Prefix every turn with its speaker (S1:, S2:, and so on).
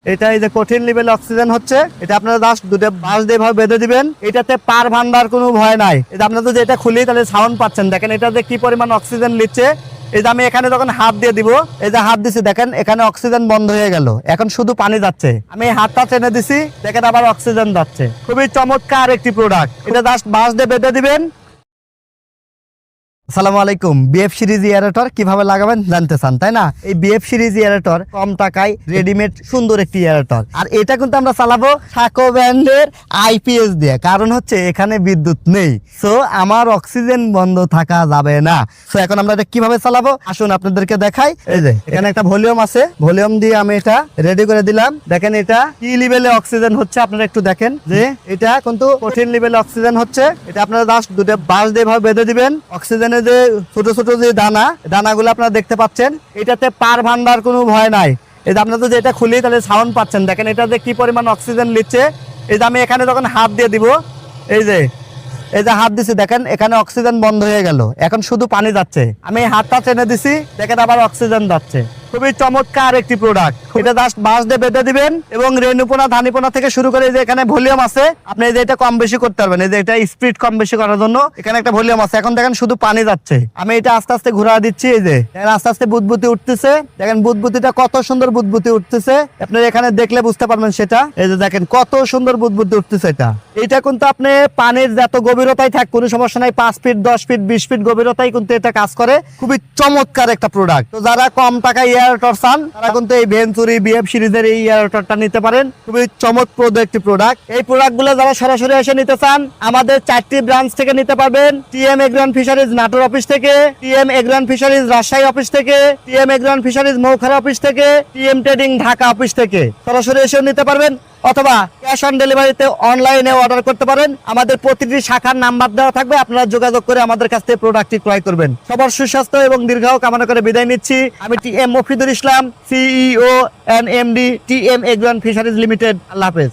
S1: এটা এই যে কঠিন লেভেল অক্সিজেন হচ্ছে, এটা আপনারা জাস্ট দুটো বাঁশ দিয়ে ভাবে বেঁধে দিবেন। এটাতে পার ভান্ডার কোনো ভয় নাই। এটা আপনারা যদি এটা খুলি তাহলে সাউন্ড পাচ্ছেন, দেখেন এটা যে কি পরিমাণ অক্সিজেন নিচ্ছে। এই যে আমি এখানে যখন হাত দিয়ে দিব, এই যে হাত দিছি দেখেন এখানে অক্সিজেন বন্ধ হয়ে গেল, এখন শুধু পানি যাচ্ছে। আমি হাতটা টেনে দিছি, দেখেন আবার অক্সিজেন যাচ্ছে। খুবই চমৎকার একটি প্রোডাক্ট। এটা জাস্ট বাঁশ দিয়ে বেঁধে দিবেন। আসসালামু আলাইকুম। বিএফ সিরিজ এয়ারেটর কিভাবে লাগাবেন জানতে চান, তাই না? এই বিএফ সিরিজ এয়ারেটর কম টাকায় রেডিমেড সুন্দর একটি এয়ারেটর, আর এটা কিন্তু আমরা চালাবো সাকো ব্র্যান্ডের আইপিএস দিয়ে। কারণ হচ্ছে এখানে বিদ্যুৎ নেই, সো আমার অক্সিজেন বন্ধ থাকা যাবে না। সো এখন আমরা এটা কিভাবে চালাবো আসুন আপনাদেরকে দেখাই। এই যে এখানে একটা ভলিউম আছে, ভলিউম দিয়ে আমি এটা রেডি করে দিলাম। দেখেন এটা কি লেভেলে অক্সিজেন হচ্ছে, আপনারা একটু দেখেন যে এটা কিন্তু কঠিন লেভেলে অক্সিজেন হচ্ছে। এটা আপনারা জাস্ট দুটো বাঁশ দিয়ে ভাবে বেঁধে দিবেন। অক্সিজেনের যে ছোট ছোট যে দানাগুলো আপনারা দেখতে পাচ্ছেন, এটাতে পার ভান্ডার কোনো ভয় নাই। এই যে আপনারা যদি এটা খুলি তাহলে সাউন্ড পাচ্ছেন, দেখেন এটা যে কি পরিমাণ অক্সিজেন নিচ্ছে। এই যে আমি এখানে যখন হাত দিয়ে দিব, এই যে হাত দিছি দেখেন এখানে অক্সিজেন বন্ধ হয়ে গেল, এখন শুধু পানি যাচ্ছে। আমি হাতটা টেনে দিছি, দেখেন আবার অক্সিজেন যাচ্ছে। খুবই চমৎকার একটি প্রোডাক্ট। এটা জাস্ট বাঁশ দিয়ে বেঁধে দিবেন এবং রেণুপোনা ধানিপোনা থেকে শুরু করে যে এখানে ভলিউম আছে, আপনি এই যে এটা কম বেশি করতে পারবেন। এই যে এটা স্পিড কম বেশি করার জন্য এখানে একটা ভলিউম আছে। এখন দেখেন শুধু পানি যাচ্ছে। আমি এটা আস্তে আস্তে ঘুরা দিচ্ছি, এই যে আস্তে আস্তে বুদবুতি উঠতেছে। দেখেন বুদবুতিটা কত সুন্দর বুদবুতি উঠতেছে, আপনারা এখানে দেখলে বুঝতে পারবেন সেটা। এই যে দেখেন কত সুন্দর বুদবুতি উঠতেছে। এটা কিন্তু আপনি পানির যত গভীরতায় থাক কোনো সমস্যা নাই, 5 ফিট 10 ফিট 20 ফিট গভীরতায় কিন্তু এটা কাজ করে। খুবই চমৎকার একটা প্রোডাক্ট। তো যারা কম টাকায় এয়ারেটর চান তারা কিন্তু এই ভেঞ্চুরি বিএফ সিরিজের এই এয়ারেটরটা নিতে পারেন। খুবই চমৎপ্রদ একটি প্রোডাক্ট। এই প্রোডাক্ট গুলো যারা সরাসরি এসে নিতে চান আমাদের 4টি ব্রাঞ্চ থেকে নিতে পারবেন। TM Agran fisheries Natore office থেকে, TM Agran fisheries Rajshahi office থেকে, টিএম এগ্রান ফিশারিজ মৌখারা অফিস থেকে, টিএম ট্রেডিং ঢাকা অফিস থেকে সরাসরি এসে নিতে পারবেন, অথবা ক্যাশ অন ডেলিভারিতে অনলাইনে অর্ডার করতে পারেন। আমাদের প্রতিটি শাখার নাম্বার দেওয়া থাকবে, আপনারা যোগাযোগ করে আমাদের কাছ থেকে প্রোডাক্টটি ক্রয় করবেন। সবার সুস্বাস্থ্য এবং দীর্ঘায়ু কামনা করে বিদায় নিচ্ছি। আমি TM Mofidul Islam, CEO and MD, TM Agran fisheries limited. আল্লাহ হাফেজ।